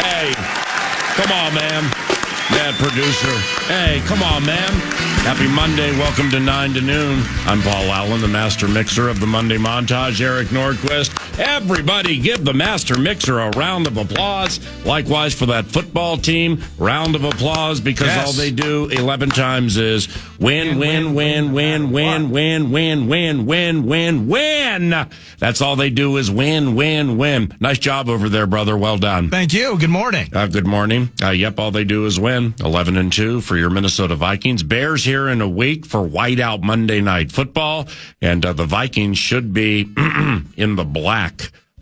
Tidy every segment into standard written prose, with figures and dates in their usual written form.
Hey, come on, man. Mad producer. Hey, come on, man. Happy Monday. Welcome to 9 to noon. I'm Paul Allen, the master mixer of the Monday Montage. Eric Nordquist. Everybody give the master mixer a round of applause. Likewise for that football team, round of applause, because all they do 11 times is win, win, win, win, win, win, win, win, win, win, win. That's all they do is win, win, win. Nice job over there, brother. Well done. Thank you. Good morning. Good morning. Yep, all they do is win. 11-2 for your Minnesota Vikings. Bears here in a week for whiteout Monday Night Football, and the Vikings should be in the black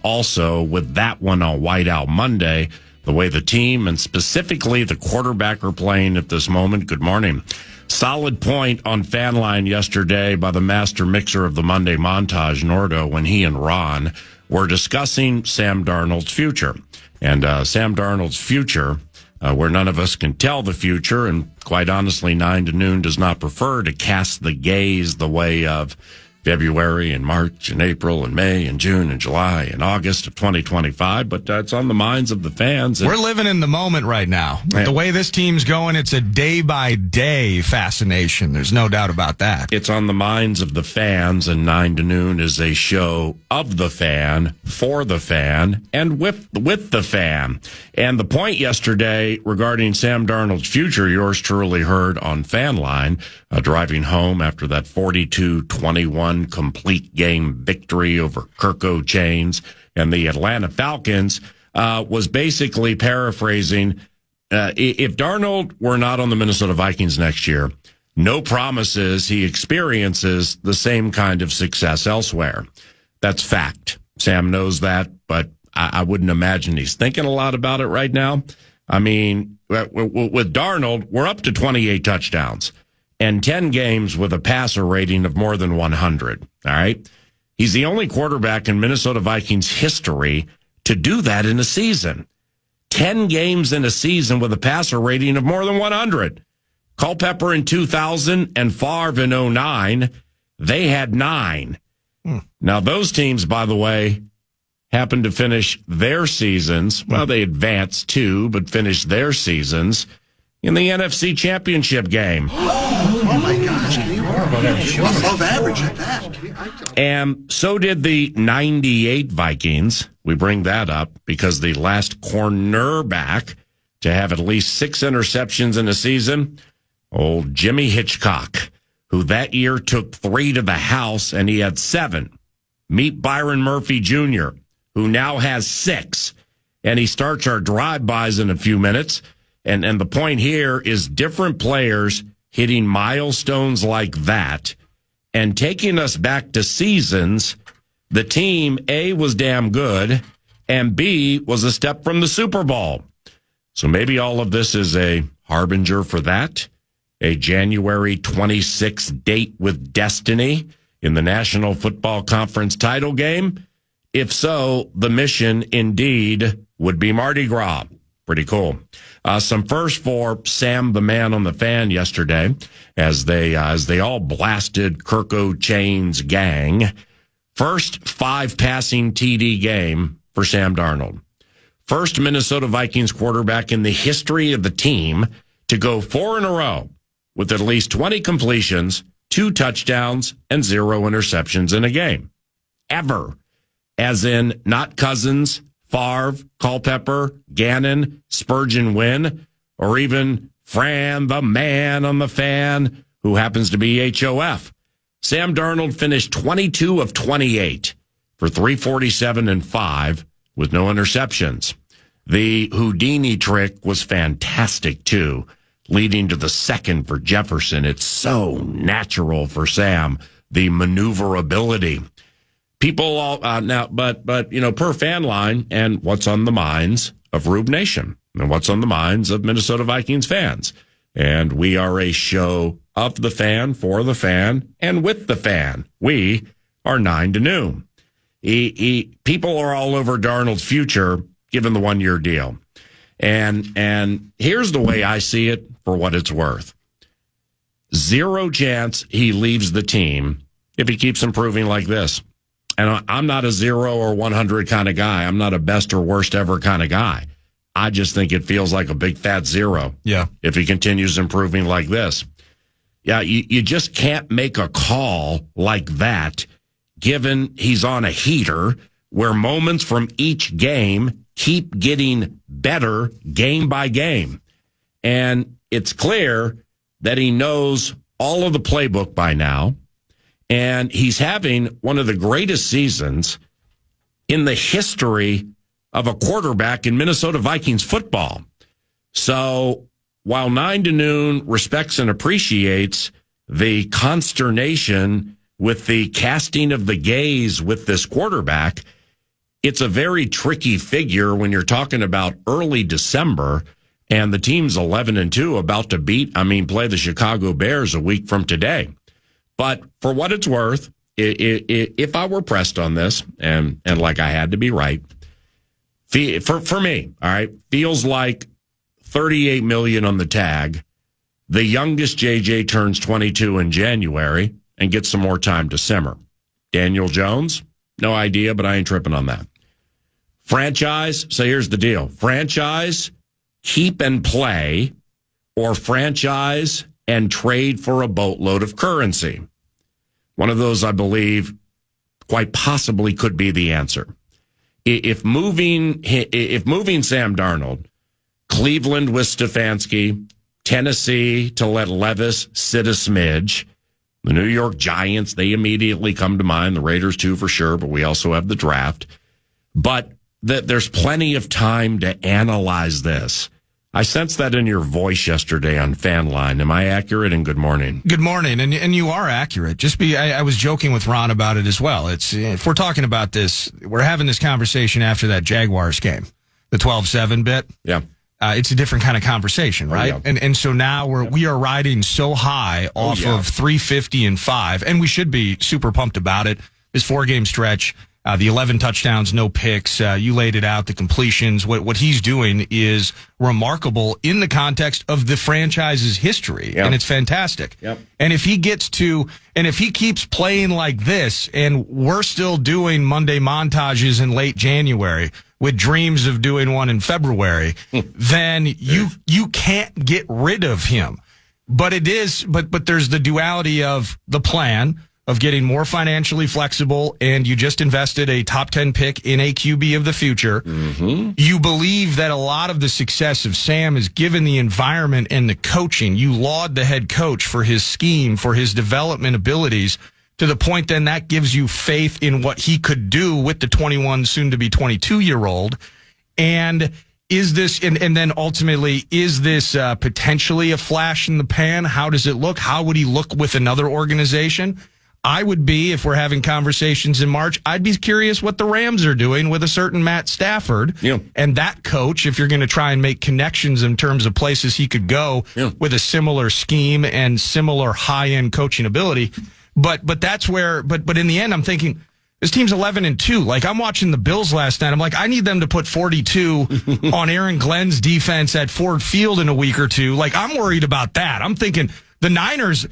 also with that one on whiteout Monday. The way the team and specifically the quarterback are playing at this moment. Good morning. Solid point on Fan Line yesterday by the master mixer of the Monday Montage, Nordo, when he and Ron were discussing Sam Darnold's future. And Sam Darnold's future, where none of us can tell the future, and quite honestly, 9 to noon does not prefer to cast the gaze the way of February and March and April and May and June and July and August of 2025, but it's on the minds of the fans. We're living in the moment right now. With the way this team's going, it's a day-by-day fascination. There's no doubt about that. It's on the minds of the fans, and 9 to noon is a show of the fan, for the fan, and with the fan. And the point yesterday regarding Sam Darnold's future, yours truly heard on Fan Line, driving home after that 42-21 complete game victory over Kirko Chains and the Atlanta Falcons, was basically paraphrasing, if Darnold were not on the Minnesota Vikings next year, no promises he experiences the same kind of success elsewhere. That's fact. Sam knows that, but I wouldn't imagine he's thinking a lot about it right now. I mean, with Darnold, we're up to 28 touchdowns and 10 games with a passer rating of more than 100, all right? He's the only quarterback in Minnesota Vikings history to do that in a season. 10 games in a season with a passer rating of more than 100. Culpepper in 2000 and Favre in 2009, they had 9. Now, those teams, by the way, happened to finish their seasons. Well, they advanced too, but finished their seasons in the NFC Championship game. Oh my gosh, above average at that. And so did the 98 Vikings. We bring that up because the last cornerback to have at least 6 interceptions in a season, old Jimmy Hitchcock, who that year took 3 to the house, and he had 7. Meet Byron Murphy Jr., who now has 6. And he starts our drive-bys in a few minutes. And the point here is different players hitting milestones like that and taking us back to seasons. The team, A, was damn good, and B, was a step from the Super Bowl. So maybe all of this is a harbinger for that, a January 26th date with destiny in the National Football Conference title game. If so, the mission indeed would be Mardi Gras. Pretty cool. Some first for Sam, the man on the fan yesterday, as they all blasted Kirko Chains' gang. First 5 passing TD game for Sam Darnold. First Minnesota Vikings quarterback in the history of the team to go 4 in a row with at least 20 completions, 2 touchdowns, and 0 interceptions in a game. Ever. As in not Cousins, Favre, Culpepper, Gannon, Spurgeon Wynn, or even Fran, the man on the fan, who happens to be HOF. Sam Darnold finished 22 of 28 for 347 and 5 with no interceptions. The Houdini trick was fantastic, too, leading to the second for Jefferson. It's so natural for Sam, the maneuverability. People all now, but per Fan Line and what's on the minds of Rube Nation and what's on the minds of Minnesota Vikings fans. And we are a show of the fan, for the fan, and with the fan. We are 9 to noon. People are all over Darnold's future, given the 1-year deal. And here's the way I see it for what it's worth. 0 chance he leaves the team if he keeps improving like this. And I'm not a 0 or 100 kind of guy. I'm not a best or worst ever kind of guy. I just think it feels like a big fat zero. Yeah. If he continues improving like this. Yeah, you just can't make a call like that, given he's on a heater where moments from each game keep getting better game by game. And it's clear that he knows all of the playbook by now. And he's having one of the greatest seasons in the history of a quarterback in Minnesota Vikings football. So while 9 to Noon respects and appreciates the consternation with the casting of the gaze with this quarterback, it's a very tricky figure when you're talking about early December and the team's 11-2 about to play the Chicago Bears a week from today. But for what it's worth, if I were pressed on this, and like I had to be right, for me, all right, feels like $38 million on the tag. The youngest JJ turns 22 in January and gets some more time to simmer. Daniel Jones, no idea, but I ain't tripping on that. Franchise, so here's the deal. Franchise, keep and play, or franchise and trade for a boatload of currency. One of those, I believe, quite possibly could be the answer. If moving Sam Darnold, Cleveland with Stefanski, Tennessee to let Levis sit a smidge, the New York Giants, they immediately come to mind, the Raiders too for sure, but we also have the draft. But there's plenty of time to analyze this. I sensed that in your voice yesterday on Fan Line. Am I accurate? And good morning. Good morning. And you are accurate. I was joking with Ron about it as well. If we're talking about this, we're having this conversation after that Jaguars game, the 12-7 bit. Yeah. It's a different kind of conversation, right? Oh, yeah. And so now we are riding so high off of 350 and 5, and we should be super pumped about it. This 4-game stretch, the 11 touchdowns, no picks. You laid it out, the completions. What he's doing is remarkable in the context of the franchise's history, and it's fantastic. Yep. And if he keeps playing like this, and we're still doing Monday montages in late January with dreams of doing one in February, then you can't get rid of him. But there's the duality of the plan of getting more financially flexible, and you just invested a top 10 pick in a QB of the future. Mm-hmm. You believe that a lot of the success of Sam is given the environment and the coaching. You laud the head coach for his scheme, for his development abilities, to the point then that gives you faith in what he could do with the 21, soon to be 22-year-old. And is this, and then ultimately, is this potentially a flash in the pan? How does it look? How would he look with another organization? I would be, if we're having conversations in March, I'd be curious what the Rams are doing with a certain Matt Stafford. Yeah. And that coach, if you're going to try and make connections in terms of places he could go with a similar scheme and similar high-end coaching ability. But that's where, but in the end, I'm thinking, this team's 11-2. Like, I'm watching the Bills last night. I'm like, I need them to put 42 on Aaron Glenn's defense at Ford Field in a week or two. Like, I'm worried about that. I'm thinking, The Niners,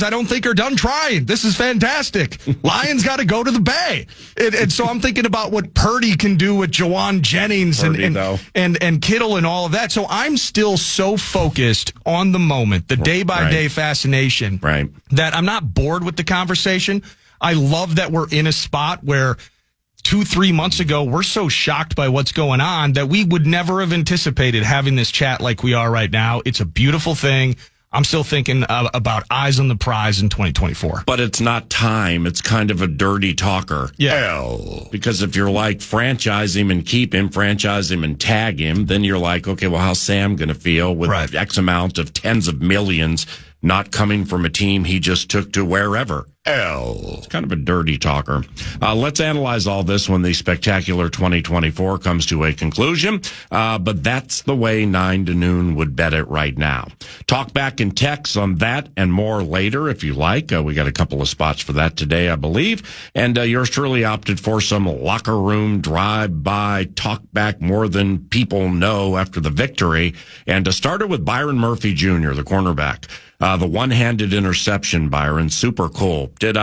I don't think are done trying. This is fantastic. Lions got to go to the Bay. And so I'm thinking about what Purdy can do with Jawan Jennings and Kittle and all of that. So I'm still so focused on the moment, the day-by-day fascination, that I'm not bored with the conversation. I love that we're in a spot where 2-3 months ago, we're so shocked by what's going on that we would never have anticipated having this chat like we are right now. It's a beautiful thing. I'm still thinking about eyes on the prize in 2024. But it's not time. It's kind of a dirty talker. Yeah. Because if you're like, franchise him and keep him, franchise him and tag him, then you're like, okay, well, how's Sam going to feel with X amount of tens of millions not coming from a team he just took to wherever? It's kind of a dirty talker. Let's analyze all this when the spectacular 2024 comes to a conclusion. But that's the way 9 to Noon would bet it right now. Talk back and text on that and more later if you like. We got a couple of spots for that today, I believe. And yours truly opted for some locker room drive-by talk back more than people know after the victory. And started with Byron Murphy Jr., the cornerback. The one-handed interception, Byron, super cool. Did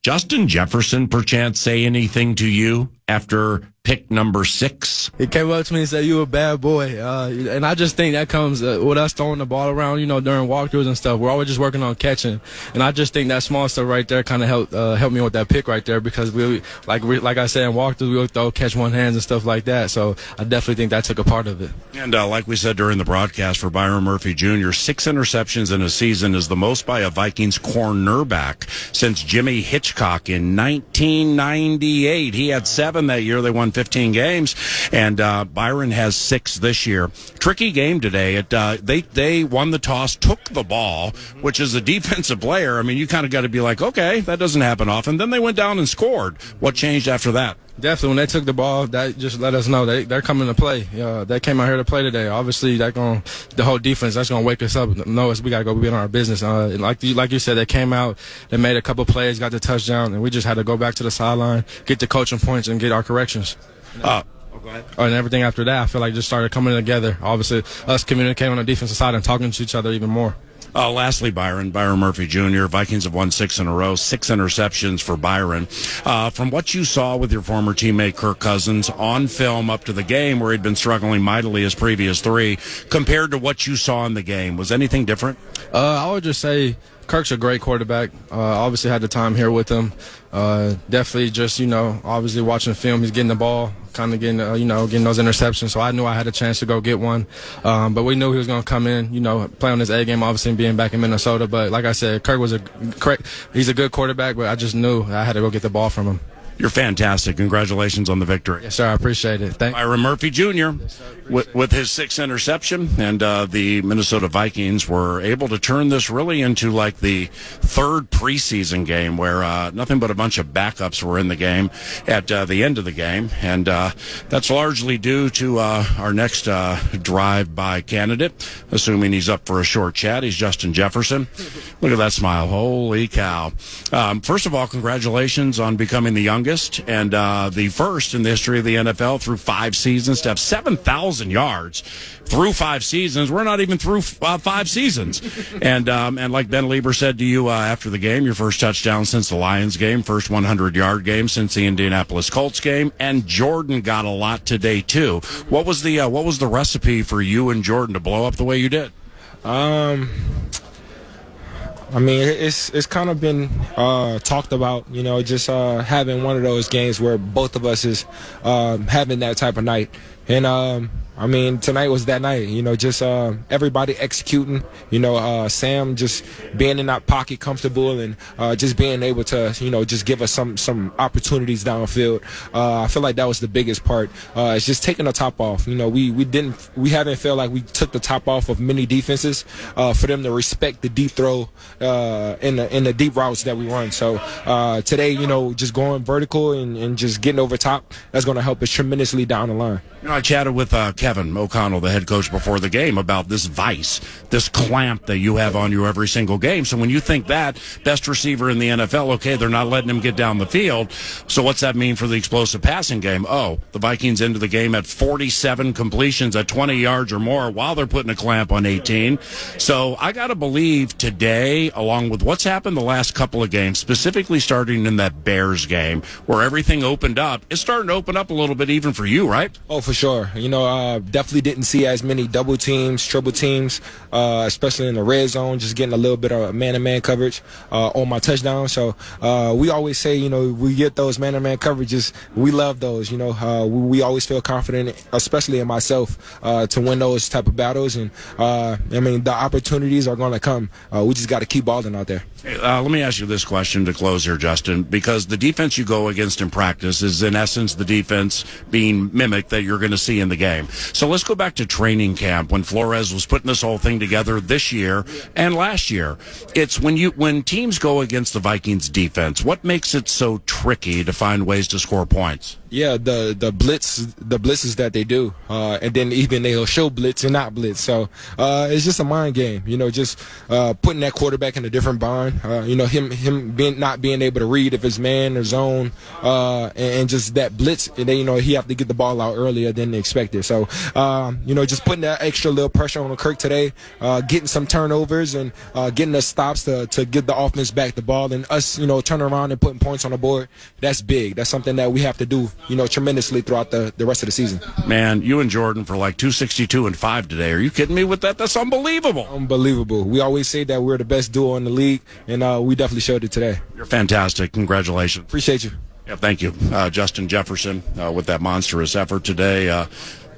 Justin Jefferson perchance say anything to you after pick number 6? He came up to me and said, "You a bad boy," and I just think that comes with us throwing the ball around, during walkthroughs and stuff. We're always just working on catching, and I just think that small stuff right there kind of helped me with that pick right there, because we like I said in walkthroughs, we would throw catch one hands and stuff like that. So I definitely think that took a part of it. And like we said during the broadcast, for Byron Murphy Jr., 6 interceptions in a season is the most by a Vikings cornerback since Jimmy Hitchcock in 1998. He had 7 that year. They won 15 games, and Byron has 6 this year. Tricky game today. They won the toss, took the ball, which is a defensive player. I mean, you kind of got to be like, okay, that doesn't happen often. Then they went down and scored. What changed after that? Definitely, when they took the ball, that just let us know they're coming to play. They came out here to play today. Obviously, the whole defense, that's going to wake us up. Know us, we got to go be on our business. Like you said, they came out, they made a couple plays, got the touchdown, and we just had to go back to the sideline, get the coaching points, and get our corrections. Go ahead. And everything after that, I feel like just started coming together. Obviously, us communicating on the defensive side and talking to each other even more. Lastly, Byron Murphy Jr., Vikings have won 6 in a row, 6 interceptions for Byron. From what you saw with your former teammate Kirk Cousins on film up to the game, where he'd been struggling mightily his previous 3, compared to what you saw in the game, was anything different? I would just say Kirk's a great quarterback. Obviously had the time here with him. Definitely just, obviously watching film, he's getting the ball, kind of getting those interceptions. So I knew I had a chance to go get one. But we knew he was going to come in, play on his A game, obviously being back in Minnesota. But like I said, Kirk he's a good quarterback, but I just knew I had to go get the ball from him. You're fantastic. Congratulations on the victory. Yes, sir. I appreciate it. Byron Murphy Jr. With his 6th interception, and the Minnesota Vikings were able to turn this really into like the 3rd preseason game, where nothing but a bunch of backups were in the game at the end of the game, and that's largely due to our next drive-by candidate, assuming he's up for a short chat. He's Justin Jefferson. Look at that smile. Holy cow. First of all, congratulations on becoming the youngest and the first in the history of the NFL through 5 seasons to have 7,000 yards through 5 seasons. We're not even through 5 seasons. And like Ben Lieber said to you after the game, your first touchdown since the Lions game, first 100-yard game since the Indianapolis Colts game, and Jordan got a lot today too. What was the recipe for you and Jordan to blow up the way you did? I mean, it's kind of been talked about, just having one of those games where both of us is having that type of night. And I mean, tonight was that night, just everybody executing, Sam just being in that pocket comfortable and just being able to, just give us some opportunities downfield. I feel like that was the biggest part. It's just taking the top off. We haven't felt like we took the top off of many defenses for them to respect the deep throw in the deep routes that we run. So today, just going vertical and just getting over top, that's going to help us tremendously down the line. I chatted with Kevin O'Connell, the head coach, before the game about this vice, this clamp that you have on you every single game. So when you think that, best receiver in the NFL, okay, they're not letting him get down the field. So what's that mean for the explosive passing game? Oh, the Vikings into the game at 47 completions at 20 yards or more while they're putting a clamp on 18. So I got to believe today, along with what's happened the last couple of games, specifically starting in that Bears game where everything opened up, it's starting to open up a little bit even for you, right? Oh, for sure. Definitely didn't see as many double teams, triple teams, especially in the red zone, just getting a little bit of man-to-man coverage on my touchdown. So we always say, we get those man-to-man coverages. We love those, we always feel confident, especially in myself, to win those type of battles. And, the opportunities are going to come. We just got to keep balling out there. Hey, let me ask you this question to close here, Justin, because the defense you go against in practice is, in essence, the defense being mimicked that you're going to see in the game. So let's go back to training camp when Flores was putting this whole thing together this year and last year. It's when teams go against the Vikings defense, what makes it so tricky to find ways to score points? Yeah, the blitzes that they do, and then even they'll show blitz and not blitz. So it's just a mind game, just putting that quarterback in a different bind. Him not being able to read if it's man or zone, and just that blitz. And then he have to get the ball out earlier than expected. So, just putting that extra little pressure on Kirk today, getting some turnovers and getting us stops to get the offense back the ball and us, turning around and putting points on the board. That's big. That's something that we have to do, tremendously throughout the rest of the season. Man, you and Jordan for like 262 and 5 today. Are you kidding me with that? That's unbelievable. Unbelievable. We always say that we're the best duo in the league, and we definitely showed it today. You're fantastic. Congratulations. Appreciate you. Yeah, thank you. Justin Jefferson with that monstrous effort today.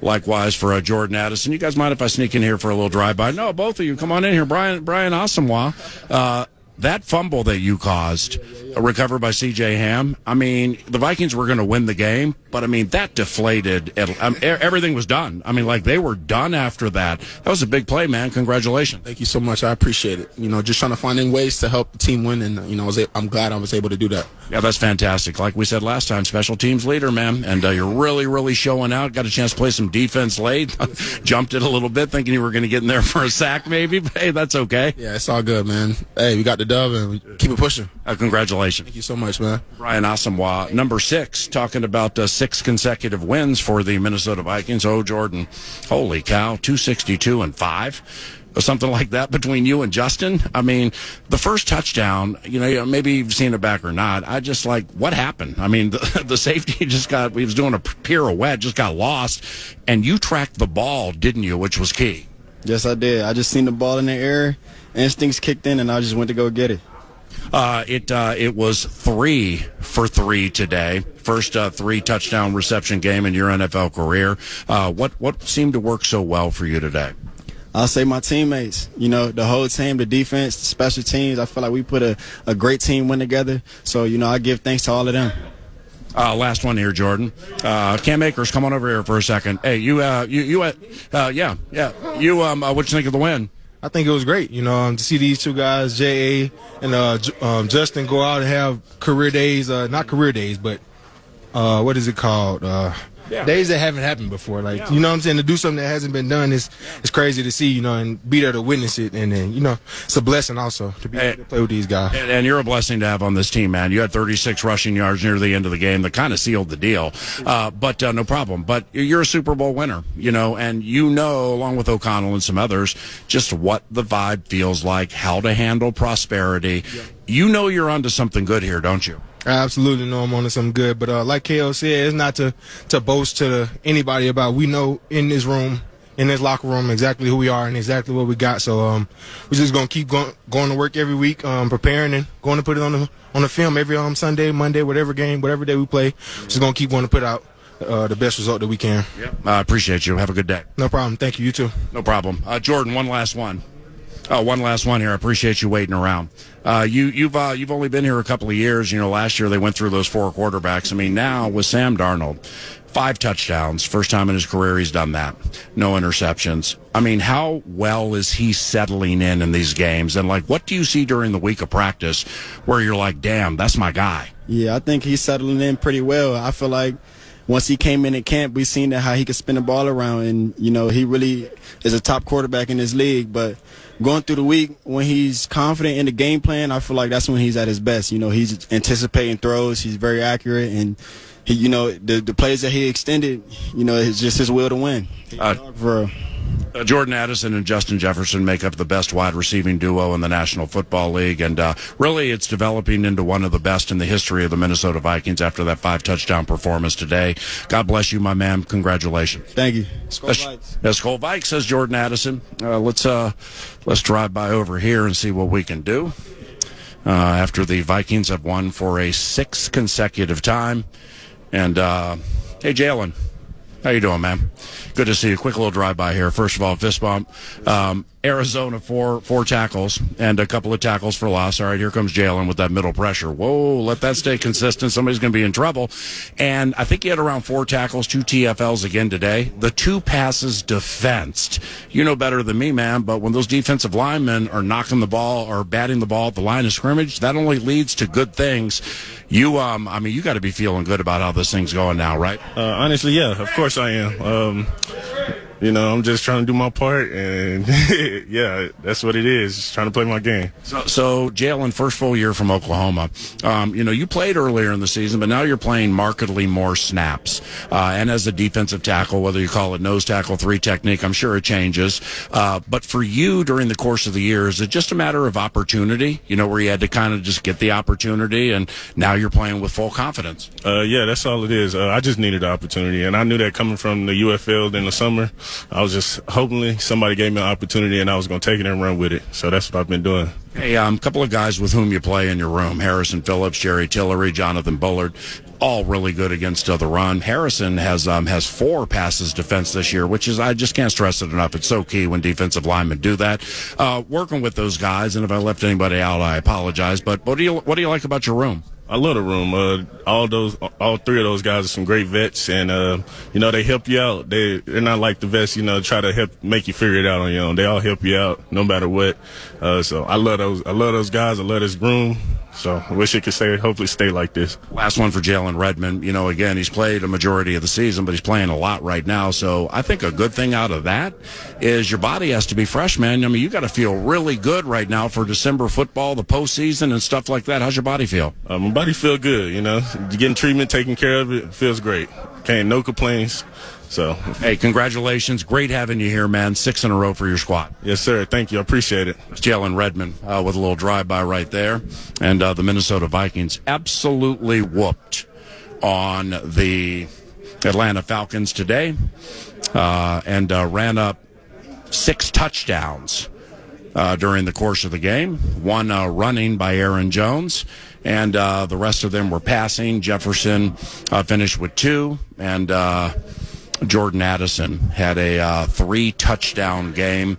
Likewise for Jordan Addison. You guys mind if I sneak in here for a little drive-by? No, both of you. Come on in here. Brian Asamoah. That fumble that you caused, recovered by C.J. Ham, I mean, the Vikings were going to win the game, but, I mean, that deflated. Everything was done. I mean, like, they were done after that. That was a big play, man. Congratulations. Thank you so much. I appreciate it. Just trying to find ways to help the team win, and, I'm glad I was able to do that. Yeah, that's fantastic. Like we said last time, special teams leader, man, and you're really, really showing out. Got a chance to play some defense late. Jumped it a little bit, thinking you were going to get in there for a sack maybe, but, hey, that's okay. Yeah, it's all good, man. Hey, we got the dub, and we keep it pushing. Congratulations. Thank you so much, man. Brian Asamoah, number 6, talking about 6 consecutive wins for the Minnesota Vikings. Oh, Jordan, holy cow, 262 and 5. Something like that between you and Justin. I mean, the first touchdown, maybe you've seen it back or not. I just what happened? I mean, the safety he was doing a pirouette, just got lost, and you tracked the ball, didn't you, which was key? Yes, I did. I just seen the ball in the air, instincts kicked in, and I just went to go get it. It was 3 for 3 today. First 3 touchdown reception game in your NFL career. What seemed to work so well for you today? I'll say my teammates, the whole team, the defense, the special teams. I feel like we put a great team win together. So, I give thanks to all of them. Last one here, Jordan. Cam Akers, come on over here for a second. Hey, what'd you think of the win? I think it was great, to see these two guys, J.A. and Justin, go out and have career days, not career days, but what is it called? Days that haven't happened before. You know what I'm saying? To do something that hasn't been done is crazy to see, and be there to witness it. And then, it's a blessing also to be able to play with these guys. And you're a blessing to have on this team, man. You had 36 rushing yards near the end of the game that kind of sealed the deal. But no problem. But you're a Super Bowl winner, and along with O'Connell and some others, just what the vibe feels like, how to handle prosperity. Yeah. You're onto something good here, don't you? I absolutely know I'm on to something good, but like KO said, it's not to boast to anybody about. We know in this room, in this locker room, exactly who we are and exactly what we got. So we're just gonna keep going to work every week, preparing and going to put it on the film every Sunday, Monday, whatever day we play. Just gonna keep going to put out the best result that we can. Yep. I appreciate you. Have a good day. No problem. Thank you. You too. No problem. Jordan, one last one. One last one here. I appreciate you waiting around. You've only been here a couple of years. Last year they went through those 4 quarterbacks. I mean, now with Sam Darnold, 5 touchdowns. First time in his career he's done that. No interceptions. I mean, how well is he settling in these games? And, what do you see during the week of practice where you're like, damn, that's my guy? Yeah, I think he's settling in pretty well. I feel like once he came in at camp, we seen how he could spin the ball around. And, he really is a top quarterback in this league. But going through the week, when he's confident in the game plan, I feel like that's when he's at his best. He's anticipating throws. He's very accurate. And, he, the plays that he extended, it's just his will to win. Jordan Addison and Justin Jefferson make up the best wide receiving duo in the National Football League, and really it's developing into one of the best in the history of the Minnesota Vikings after that 5-touchdown performance today. God bless you, my man. Congratulations. Thank you. Skol Vikes, says Jordan Addison. Let's drive by over here and see what we can do. After the Vikings have won for a 6th consecutive time. And, hey, Jalen. How you doing, man? Good to see you. Quick little drive-by here. First of all, fist bump. Arizona, four tackles and a couple of tackles for loss. All right, here comes Jalen with that middle pressure. Whoa, let that stay consistent. Somebody's going to be in trouble. And I think he had around 4 tackles, 2 TFLs again today. The 2 passes defensed. You know better than me, man, but when those defensive linemen are knocking the ball or batting the ball at the line of scrimmage, that only leads to good things. You got to be feeling good about how this thing's going now, right? Honestly, yeah, of course I am. I'm just trying to do my part, and yeah, that's what it is. Just trying to play my game. So Jalen, first full year from Oklahoma. You played earlier in the season, but now you're playing markedly more snaps. And as a defensive tackle, whether you call it nose tackle, 3 technique, I'm sure it changes. But for you during the course of the year, is it just a matter of opportunity? Where you had to kind of just get the opportunity, and now you're playing with full confidence. Yeah, that's all it is. I just needed the opportunity, and I knew that coming from the UFL in the summer. I was just hoping somebody gave me an opportunity, and I was going to take it and run with it. So that's what I've been doing. Hey, a couple of guys with whom you play in your room, Harrison Phillips, Jerry Tillery, Jonathan Bullard, all really good against the run. Harrison has 4 passes defense this year, which is, I just can't stress it enough. It's so key when defensive linemen do that. Working with those guys, and if I left anybody out, I apologize. But what do you like about your room? I love the room. All 3 of those guys are some great vets, and they help you out. They're not like the vets, try to help make you figure it out on your own. They all help you out no matter what. So I love those. I love those guys. I love this room. So I wish it could hopefully stay like this. Last one for Jalen Redmond. Again, he's played a majority of the season, but he's playing a lot right now. So I think a good thing out of that is your body has to be fresh, man. You got to feel really good right now for December football, the postseason, and stuff like that. How's your body feel? My body feel good, Getting treatment, taking care of it, feels great. No complaints. So, hey, congratulations. Great having you here, man. 6 in a row for your squad. Yes, sir. Thank you. I appreciate it. It's Jalen Redmond with a little drive-by right there. And the Minnesota Vikings absolutely whooped on the Atlanta Falcons today and ran up 6 touchdowns during the course of the game. 1 running by Aaron Jones, and the rest of them were passing. Jefferson finished with 2, and Jordan Addison had a 3-touchdown game,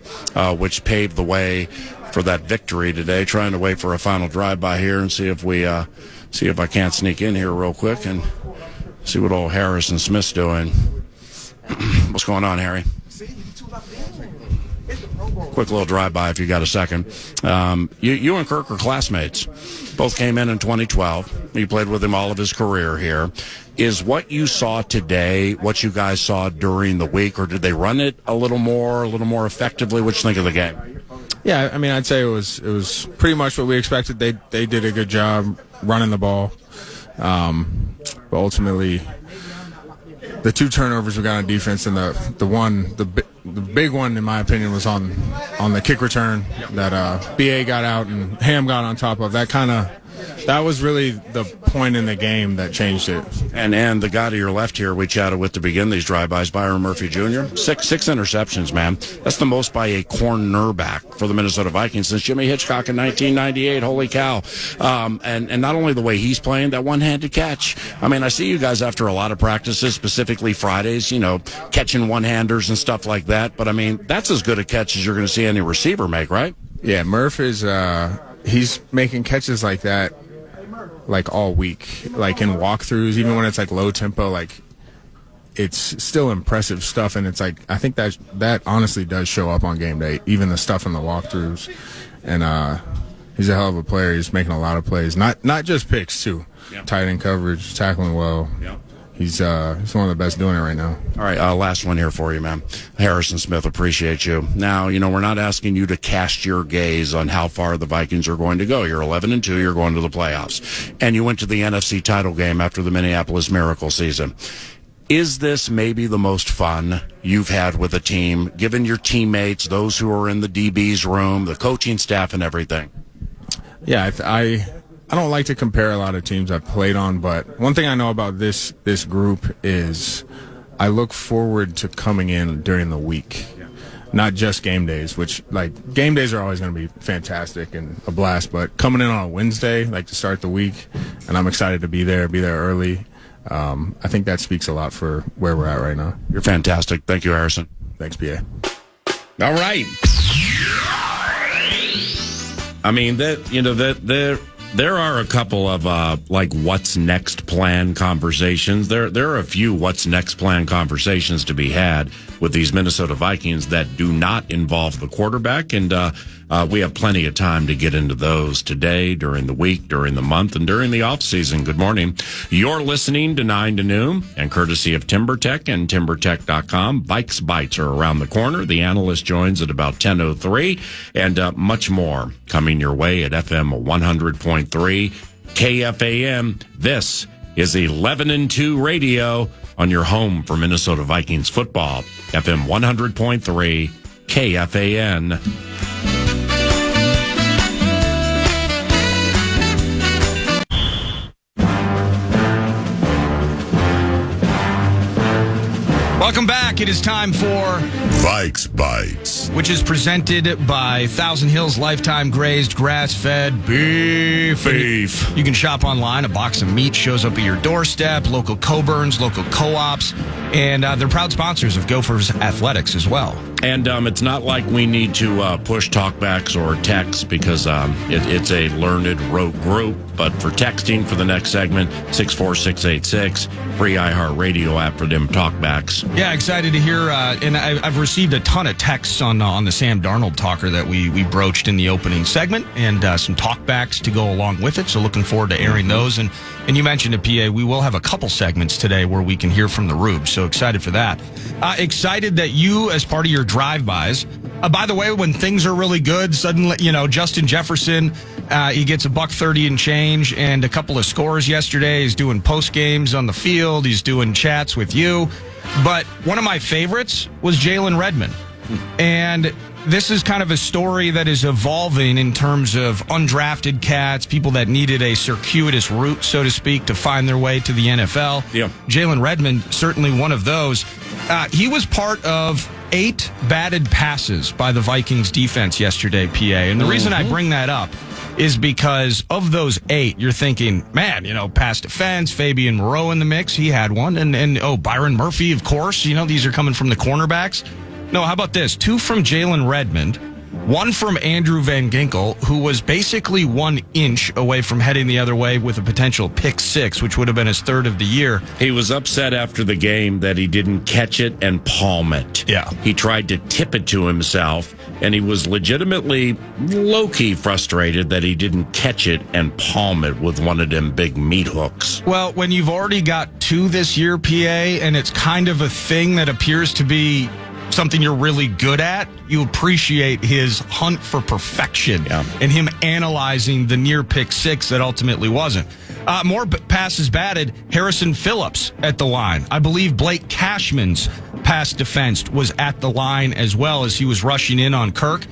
which paved the way for that victory today. Trying to wait for a final drive-by here and see if I can't sneak in here real quick and see what old Harrison Smith's doing. What's going on, Harry? Quick little drive-by if you got a second. You and Kirk are classmates. Both came in 2012. You played with him all of his career here. Is what you saw today what you guys saw during the week, or did they run it a little more effectively? What you think of the game? Yeah, I mean, I'd say it was pretty much what we expected. They did a good job running the ball, but ultimately, the 2 turnovers we got on defense, and the big one in my opinion was on the kick return that BA got out and Ham got on top of. That was really the point in the game that changed it. And the guy to your left here we chatted with to begin these drive-bys, Byron Murphy Jr. Six interceptions, man. That's the most by a cornerback for the Minnesota Vikings since Jimmy Hitchcock in 1998. Holy cow. And not only the way he's playing, that one-handed catch. I mean, I see you guys after a lot of practices, specifically Fridays, catching one-handers and stuff like that. But, I mean, that's as good a catch as you're going to see any receiver make, right? Yeah, Murph is he's making catches like that all week, like in walkthroughs, even when it's low tempo, it's still impressive stuff. And it's I think that honestly does show up on game day, even the stuff in the walkthroughs. And he's a hell of a player. He's making a lot of plays, not just picks too. Yep. Tight end coverage, tackling well. Yep. He's one of the best doing it right now. All right, last one here for you, man. Harrison Smith, appreciate you. Now, we're not asking you to cast your gaze on how far the Vikings are going to go. You're 11-2, you're going to the playoffs. And you went to the NFC title game after the Minneapolis Miracle season. Is this maybe the most fun you've had with a team, given your teammates, those who are in the DB's room, the coaching staff and everything? Yeah, I don't like to compare a lot of teams I've played on, but one thing I know about this group is I look forward to coming in during the week, not just game days, which game days are always going to be fantastic and a blast, but coming in on a Wednesday, to start the week, and I'm excited to be there early. I think that speaks a lot for where we're at right now. You're fantastic. Thank you, Harrison. Thanks, BA. All right. I mean, there are a couple of what's next plan conversations. There are a few what's next plan conversations to be had with these Minnesota Vikings that do not involve the quarterback. And we have plenty of time to get into those today, during the week, during the month, and during the offseason. Good morning. You're listening to 9 to Noon, and courtesy of TimberTech and TimberTech.com. Vikes Bites are around the corner. The analyst joins at about 10:03, and much more coming your way at FM 100.3 KFAN. This is 11-2 Radio on your home for Minnesota Vikings football. FM 100.3 KFAN. Welcome back. It is time for Vikes Bites, which is presented by Thousand Hills Lifetime Grazed Grass-Fed Beef. You can shop online. A box of meat shows up at your doorstep. Local Coburns, local co-ops, and they're proud sponsors of Gophers Athletics as well. And it's not like we need to push talkbacks or text because it's a learned rote group. But for texting for the next segment, 64686, free iHeartRadio app for them talkbacks. Yeah, excited to hear. And I've received a ton of texts on the Sam Darnold talker that we broached in the opening segment, and some talkbacks to go along with it. So looking forward to airing those. And you mentioned it, PA. We will have a couple segments today where we can hear from the Rubes. So excited for that. Excited that you, as part of your drive-bys. By the way, when things are really good, suddenly, Justin Jefferson, he gets $130 and change and a couple of scores yesterday. He's doing post games on the field. He's doing chats with you. But one of my favorites was Jalen Redmond. And this is kind of a story that is evolving in terms of undrafted cats, people that needed a circuitous route, so to speak, to find their way to the NFL. Yeah. Jalen Redmond, certainly one of those. He was part of 8 batted passes by the Vikings defense yesterday, PA. And the reason I bring that up is because of those 8, you're thinking, man, pass defense, Fabian Moreau in the mix. He had one. And Byron Murphy, of course. These are coming from the cornerbacks. No, how about this? 2 from Jalen Redmond, 1 from Andrew Van Ginkel, who was basically 1 inch away from heading the other way with a potential pick 6, which would have been his 3rd of the year. He was upset after the game that he didn't catch it and palm it. Yeah. He tried to tip it to himself, and he was legitimately low-key frustrated that he didn't catch it and palm it with one of them big meat hooks. Well, when you've already got 2 this year, PA, and it's kind of a thing that appears to be something you're really good at, you appreciate his hunt for perfection and him analyzing the near pick 6 that ultimately wasn't. More passes batted, Harrison Phillips at the line. I believe Blake Cashman's pass defense was at the line as well as he was rushing in on Kirk.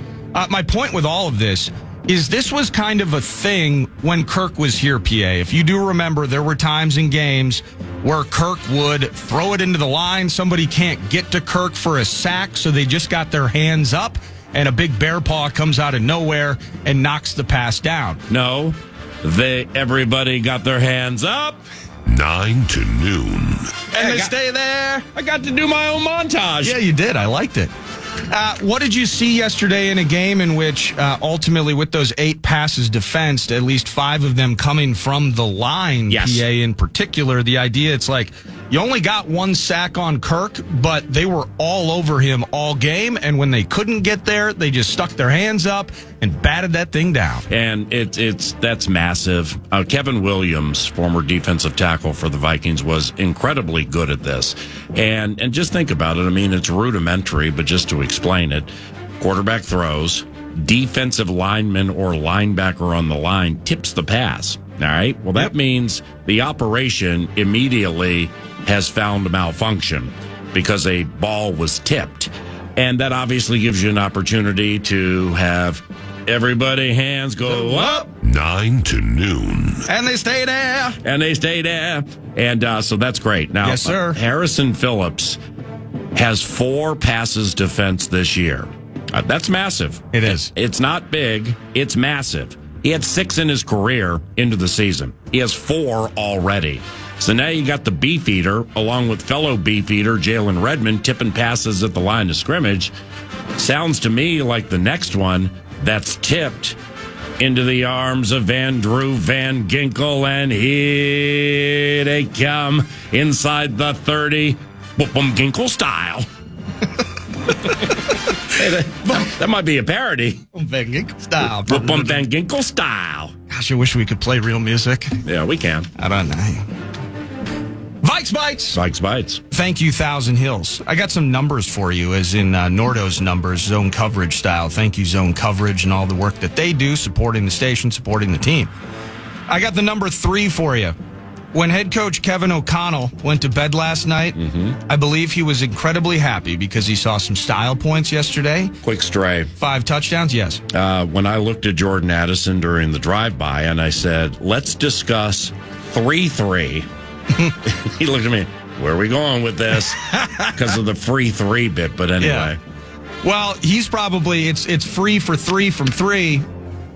My point with all of this is this was kind of a thing when Kirk was here, PA. If you do remember, there were times in games where Kirk would throw it into the line. Somebody can't get to Kirk for a sack, so they just got their hands up, and a big bear paw comes out of nowhere and knocks the pass down. No, everybody got their hands up. 9 to noon. And they stay there. I got to do my own montage. Yeah, you did. I liked it. What did you see yesterday in a game in which ultimately with those 8 passes defensed, at least 5 of them coming from the line, yes. PA in particular, the idea it's like you only got 1 sack on Kirk, but they were all over him all game, and when they couldn't get there, they just stuck their hands up and batted that thing down. And that's massive. Kevin Williams, former defensive tackle for the Vikings, was incredibly good at this. And just think about it. I mean, it's rudimentary, but just to explain it, quarterback throws, defensive lineman or linebacker on the line tips the pass. All right? Well, that means the operation immediately has found a malfunction because a ball was tipped. And that obviously gives you an opportunity to have everybody hands go up. 9 to noon. And they stay there. And so that's great. Now, yes, sir. Harrison Phillips has 4 passes defense this year. That's massive. It is. It's not big. It's massive. He had 6 in his career into the season. He has 4 already. So now you got the beef eater, along with fellow beef eater Jalen Redmond, tipping passes at the line of scrimmage. Sounds to me like the next one that's tipped into the arms of Andrew Van Ginkel, and here they come inside the 30. Boom, Ginkel style. That might be a parody. Van Ginkel style. Van Ginkel style. Gosh, I wish we could play real music. Yeah, we can. I don't know. Vikes Bites. Vikes Bites. Thank you, Thousand Hills. I got some numbers for you, as in Nordo's numbers, zone coverage style. Thank you, zone coverage, and all the work that they do, supporting the station, supporting the team. I got the number 3 for you. When head coach Kevin O'Connell went to bed last night, I believe he was incredibly happy because he saw some style points yesterday. Quick stray. 5 touchdowns, yes. When I looked at Jordan Addison during the drive-by and I said, let's discuss 3-3. He looked at me, where are we going with this? Because of the free 3 bit, but anyway. Yeah. Well, he's probably, it's free for 3 from 3.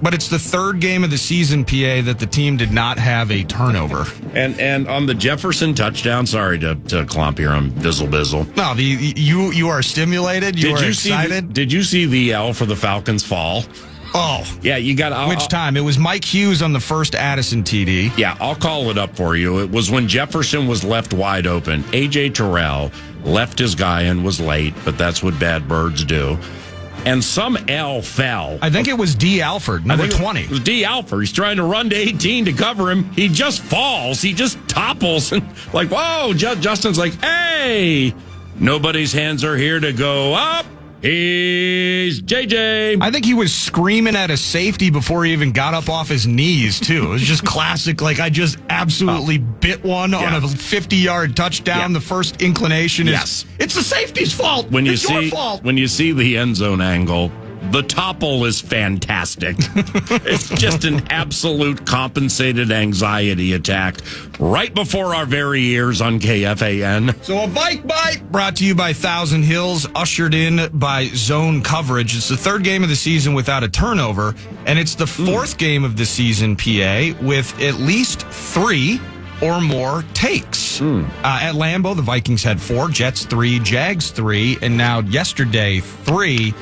But it's the 3rd game of the season, PA, that the team did not have a turnover. And on the Jefferson touchdown, sorry to clomp here on Bizzle Bizzle. No, you are stimulated. You are excited. Did you see the L for the Falcons fall? Oh. Yeah, you got... Which time? It was Mike Hughes on the first Addison TD. Yeah, I'll call it up for you. It was when Jefferson was left wide open. A.J. Terrell left his guy and was late, but that's what bad birds do. And some L fell. I think it was D. Alford, number 20. It was D. Alford. He's trying to run to 18 to cover him. He just falls. He just topples. And like, whoa, Justin's like, hey, nobody's hands are here to go up. He's JJ. I think he was screaming at a safety before he even got up off his knees, too. It was just classic. Like, I just absolutely bit one on a 50-yard touchdown. The first inclination is, it's the safety's fault. It's your fault. When you see the end zone angle, the topple is fantastic. It's just an absolute compensated anxiety attack right before our very ears on KFAN. So a Vike Bite brought to you by Thousand Hills, ushered in by zone coverage. It's the 3rd game of the season without a turnover, and it's the 4th game of the season, PA, with at least 3 or more takes. At Lambeau, the Vikings had 4, Jets 3, Jags 3, and now yesterday 3.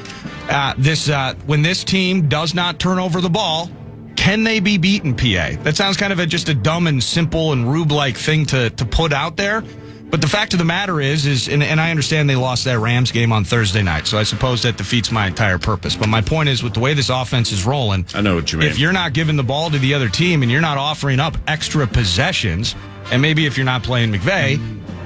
When this team does not turn over the ball, can they be beaten, PA? That sounds kind of just a dumb and simple and Rube-like thing to put out there. But the fact of the matter is and I understand they lost that Rams game on Thursday night, so I suppose that defeats my entire purpose. But my point is, with the way this offense is rolling, I know what you mean. If you're not giving the ball to the other team and you're not offering up extra possessions, and maybe if you're not playing McVay,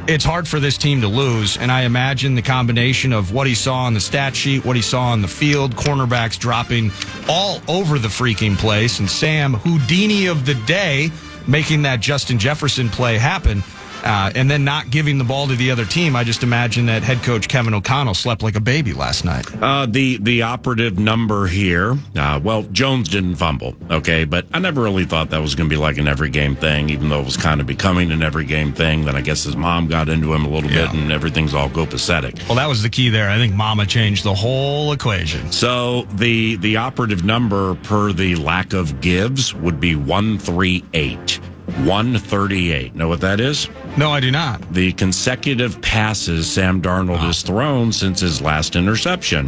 it's hard for this team to lose. And I imagine the combination of what he saw on the stat sheet, what he saw on the field, cornerbacks dropping all over the freaking place, and Sam Houdini of the day making that Justin Jefferson play happen. And then not giving the ball to the other team. I just imagine that head coach Kevin O'Connell slept like a baby last night. The operative number here, well, Jones didn't fumble, okay, but I never really thought that was going to be like an every game thing, even though it was kind of becoming an every game thing. Then I guess his mom got into him a little bit, and everything's all copacetic. Well, that was the key there. I think Mama changed the whole equation. So the operative number per the lack of gives would be 138. 138. Know what that is? No, I do not. The consecutive passes Sam Darnold has thrown since his last interception.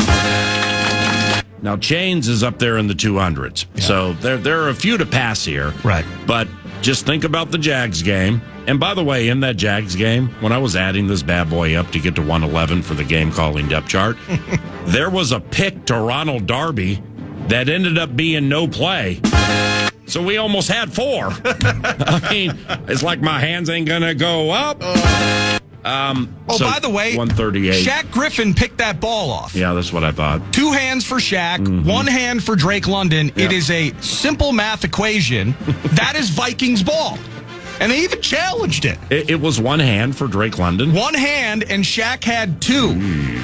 Now, Chains is up there in the 200s. Yeah. So there are a few to pass here. Right. But just think about the Jags game. And by the way, in that Jags game, when I was adding this bad boy up to get to 111 for the game calling depth chart, there was a pick to Ronald Darby that ended up being no play. So we almost had 4. I mean, it's like my hands ain't going to go up. By the way, 138. Shaq Griffin picked that ball off. Yeah, that's what I thought. 2 hands for Shaq, 1 hand for Drake London. Yep. It is a simple math equation. That is Vikings ball. And they even challenged it. It was 1 hand for Drake London. 1 hand, and Shaq had 2.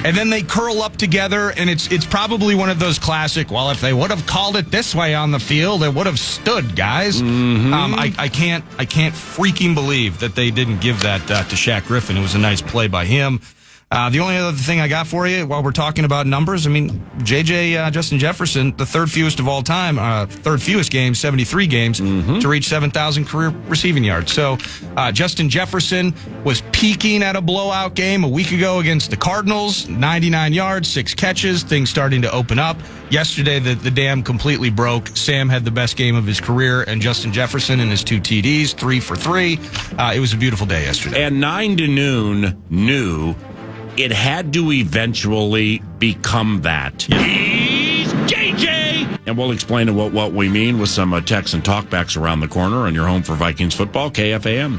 And then they curl up together, and it's probably one of those classic, well, if they would have called it this way on the field, it would have stood, guys. I can't freaking believe that they didn't give that to Shaq Griffin. It was a nice play by him. The only other thing I got for you while we're talking about numbers, I mean, Justin Jefferson, the 3rd fewest of all time, 3rd fewest games, 73 games, to reach 7,000 career receiving yards. So Justin Jefferson was peaking at a blowout game a week ago against the Cardinals, 99 yards, 6 catches, things starting to open up. Yesterday, the dam completely broke. Sam had the best game of his career, and Justin Jefferson and his 2 TDs, 3 for 3. It was a beautiful day yesterday. And 9 to noon, new it had to eventually become that. He's JJ! And we'll explain what we mean with some texts and talkbacks around the corner on your home for Vikings football, KFAN.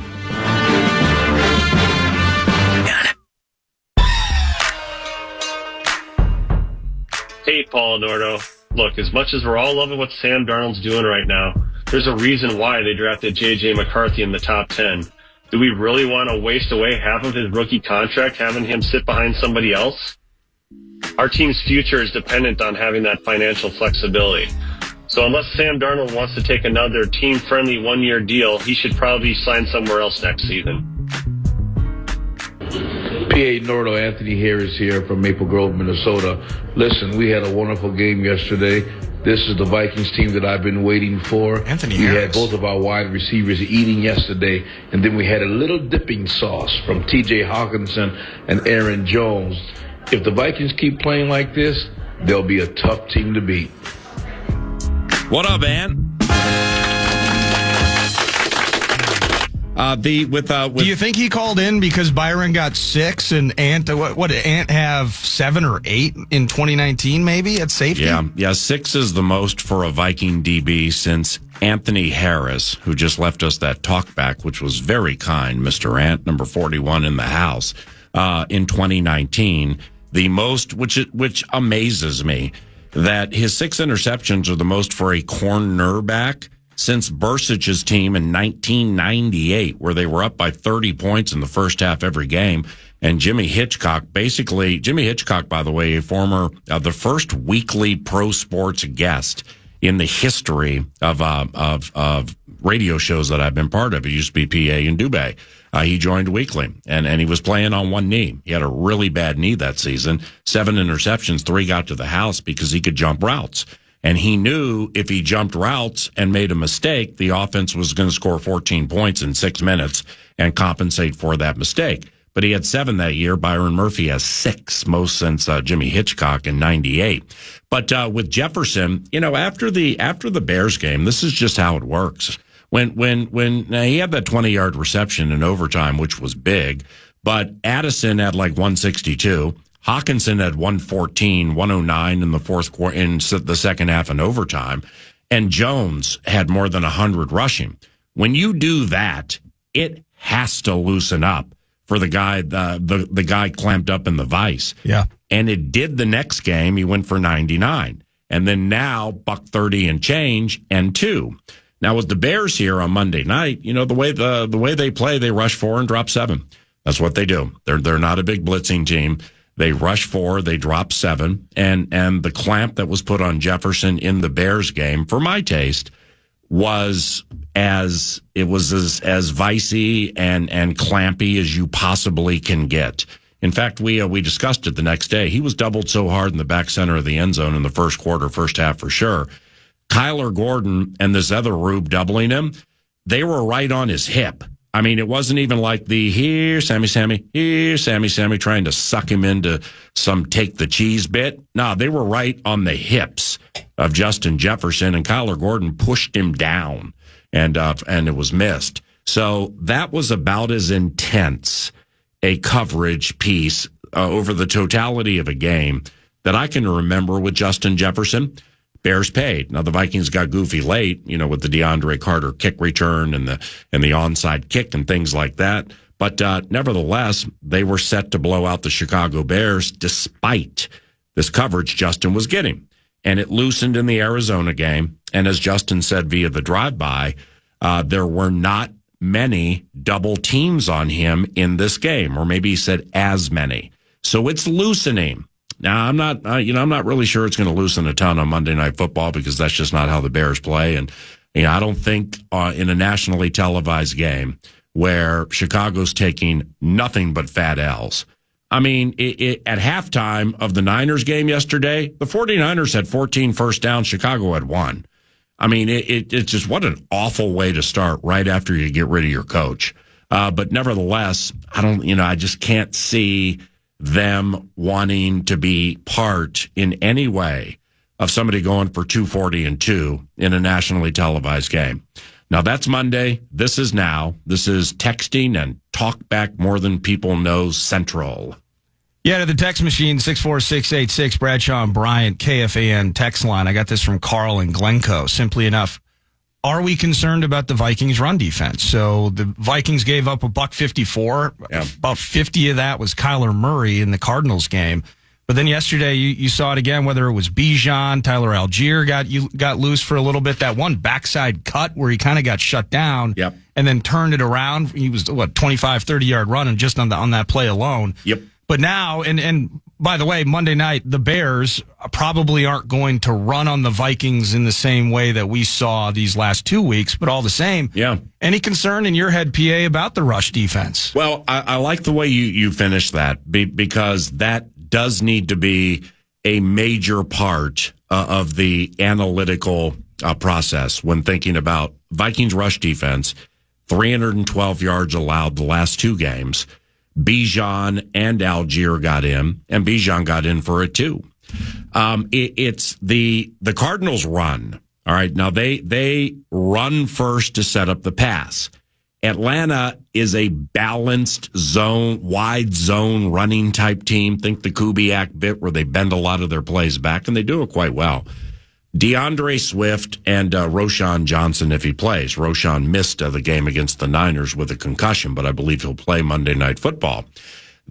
Hey, Paul Nordo. Look, as much as we're all loving what Sam Darnold's doing right now, there's a reason why they drafted J.J. McCarthy in the top 10. Do we really want to waste away half of his rookie contract having him sit behind somebody else? Our team's future is dependent on having that financial flexibility. So unless Sam Darnold wants to take another team-friendly one-year deal, he should probably sign somewhere else next season. PA Nordo, Anthony Harris here from Maple Grove, Minnesota. Listen, we had a wonderful game yesterday. This is the Vikings team that I've been waiting for. Anthony Harris. We had both of our wide receivers eating yesterday, and then we had a little dipping sauce from T.J. Hawkinson and Aaron Jones. If the Vikings keep playing like this, they'll be a tough team to beat. What up, Ant? Do you think he called in because Byron got 6 and Ant? What did Ant have 7 or 8 in 2019? Maybe at safety. Yeah. 6 is the most for a Viking DB since Anthony Harris, who just left us that talkback, which was very kind, Mr. Ant, number 41 in the house, in 2019. The most, which amazes me, that his 6 interceptions are the most for a cornerback since Bursic's team in 1998, where they were up by 30 points in the first half every game. And Jimmy Hitchcock, by the way, a former, the first weekly pro sports guest in the history of radio shows that I've been part of. It used to be PA in Dubai. He joined weekly, and he was playing on one knee. He had a really bad knee that season. 7 interceptions, 3 got to the house because he could jump routes. And he knew if he jumped routes and made a mistake, the offense was going to score 14 points in 6 minutes and compensate for that mistake. But he had 7 that year. Byron Murphy has 6, most since Jimmy Hitchcock in 98. But with Jefferson, after the Bears game, this is just how it works. When he had that 20-yard reception in overtime, which was big, but Addison had like 162. Hawkinson had 114, 109 in the fourth quarter, in the second half in overtime, and Jones had more than 100 rushing. When you do that, it has to loosen up for the guy, the guy clamped up in the vice. Yeah. And it did the next game. He went for 99. And then now, $130 and change and 2. Now with the Bears here on Monday night, the way they play, they rush 4 and drop 7. That's what they do. They're not a big blitzing team. They rush 4, they drop 7, and the clamp that was put on Jefferson in the Bears game, for my taste, was as vicey and clampy as you possibly can get. In fact, we discussed it the next day. He was doubled so hard in the back center of the end zone in the first quarter, first half for sure. Kyler Gordon and this other rube doubling him, they were right on his hip. I mean, it wasn't even like the here, Sammy, trying to suck him into some take the cheese bit. No, they were right on the hips of Justin Jefferson, and Kyler Gordon pushed him down, and it was missed. So that was about as intense a coverage piece over the totality of a game that I can remember with Justin Jefferson. Bears paid. Now the Vikings got goofy late, with the DeAndre Carter kick return and the onside kick and things like that. But nevertheless, they were set to blow out the Chicago Bears despite this coverage Justin was getting. And it loosened in the Arizona game. And as Justin said via the drive-by, there were not many double teams on him in this game, or maybe he said as many. So it's loosening. Now, I'm not really sure it's going to loosen a ton on Monday Night Football because that's just not how the Bears play. And, I don't think in a nationally televised game where Chicago's taking nothing but fat L's. I mean, at halftime of the Niners game yesterday, the 49ers had 14 first downs. Chicago had 1. I mean, it's just what an awful way to start right after you get rid of your coach. But nevertheless, I just can't see them wanting to be part in any way of somebody going for 240 and 2 in a nationally televised game. Now that's Monday. This is now. This is texting and talk back more than people know central. Yeah, to the text machine, 64686, Bradshaw and Bryant, KFAN text line. I got this from Carl and Glencoe. Simply enough, are we concerned about the Vikings' run defense? So the Vikings gave up $154. Yeah. About 50 of that was Kyler Murray in the Cardinals game. But then yesterday, you saw it again, whether it was Bijan, Tyler Algier got loose for a little bit. That one backside cut where he kind of got shut down and then turned it around. He was, 25, 30-yard run and just on that play alone. Yep. But now, and by the way, Monday night, the Bears probably aren't going to run on the Vikings in the same way that we saw these last 2 weeks, but all the same. Yeah. Any concern in your head, PA, about the rush defense? Well, I like the way you finished that because that does need to be a major part of the analytical process when thinking about Vikings rush defense. 312 yards allowed the last two games. Bijan and Algier got in, and Bijan got in for it too. It's the Cardinals run. All right, now they run first to set up the pass. Atlanta is a balanced zone, wide zone running type team. Think the Kubiak bit where they bend a lot of their plays back, and they do it quite well. DeAndre Swift and Roschon Johnson, if he plays. Roschon missed the game against the Niners with a concussion, but I believe he'll play Monday Night Football.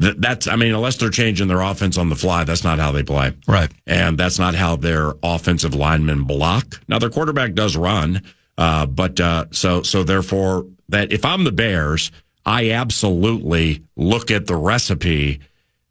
Unless they're changing their offense on the fly, that's not how they play. Right. And that's not how their offensive linemen block. Now, their quarterback does run, so therefore, that if I'm the Bears, I absolutely look at the recipe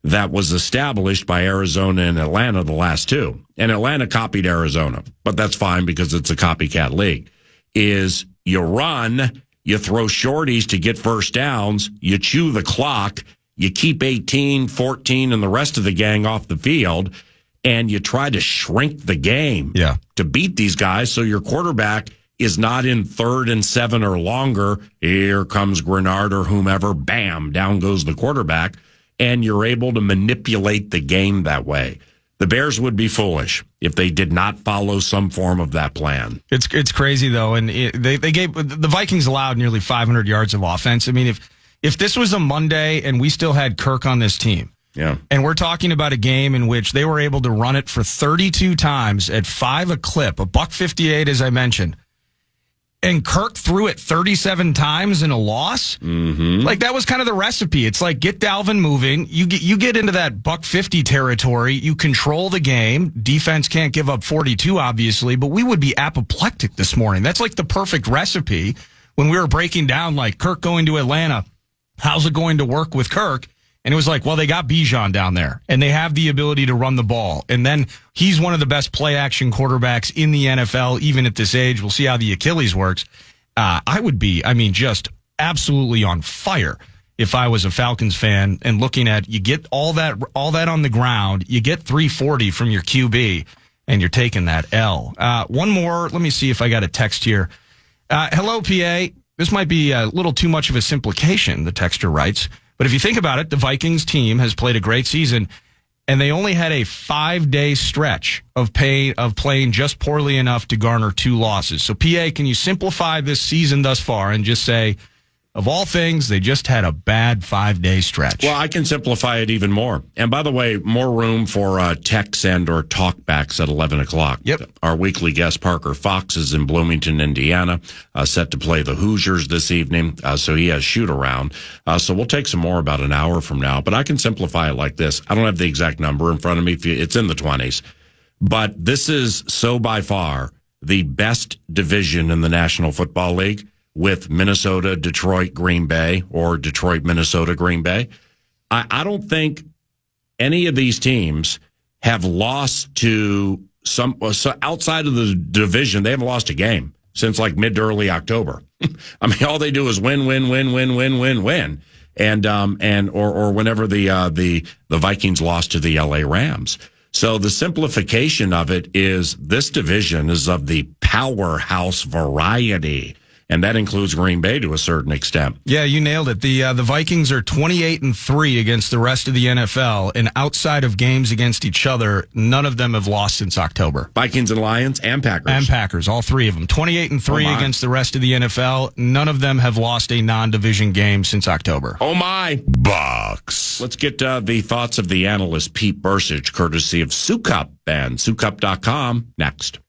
that was established by Arizona and Atlanta the last two. And Atlanta copied Arizona, but that's fine because it's a copycat league. Is you run, you throw shorties to get first downs, you chew the clock, you keep 18, 14, and the rest of the gang off the field, and you try to shrink the game to beat these guys so your quarterback is not in 3rd and 7 or longer. Here comes Grenard or whomever, bam, down goes the quarterback. And you're able to manipulate the game that way. The Bears would be foolish if they did not follow some form of that plan. It's crazy, though. And they gave the Vikings allowed nearly 500 yards of offense. I mean, if this was a Monday and we still had Kirk on this team, and we're talking about a game in which they were able to run it for 32 times at 5 a clip, $158, as I mentioned, and Kirk threw it 37 times in a loss. Mm-hmm. Like, that was kind of the recipe. It's like, get Dalvin moving. You get into that $150 territory. You control the game. Defense can't give up 42, obviously, but we would be apoplectic this morning. That's like the perfect recipe when we were breaking down, like, Kirk going to Atlanta. How's it going to work with Kirk? And it was like, well, they got Bijan down there, and they have the ability to run the ball. And then he's one of the best play-action quarterbacks in the NFL, even at this age. We'll see how the Achilles works. I would be, just absolutely on fire if I was a Falcons fan and looking at, you get all that on the ground, you get 340 from your QB, and you're taking that L. One more. Let me see if I got a text here. Hello, PA. This might be a little too much of a simplification, the texter writes. But if you think about it, the Vikings team has played a great season, and they only had a 5-day stretch of playing just poorly enough to garner 2 losses. So, PA, can you simplify this season thus far and just say, of all things, they just had a bad 5-day stretch? Well, I can simplify it even more. And by the way, more room for texts and or talkbacks at 11 o'clock. Yep. Our weekly guest, Parker Fox, is in Bloomington, Indiana, set to play the Hoosiers this evening. So he has shoot around. So we'll take some more about an hour from now. But I can simplify it like this. I don't have the exact number in front of me. It's in the 20s. But this is so by far the best division in the National Football League, with Minnesota, Detroit, Green Bay, or Detroit, Minnesota, Green Bay. I don't think any of these teams have lost to some outside of the division. They haven't lost a game since like mid to early October. All they do is win, and whenever the Vikings lost to the LA Rams. So the simplification of it is this division is of the powerhouse variety. and that includes Green Bay to a certain extent. Yeah, you nailed it. The Vikings are 28-3 against the rest of the NFL, and outside of games against each other, none of them have lost since October. Vikings and Lions and Packers. All three of them. 28-3 against the rest of the NFL. None of them have lost a non-division game since October. Oh, my. Box. Let's get the thoughts of the analyst Pete Bursich, courtesy of Sukup and Sukup.com, next.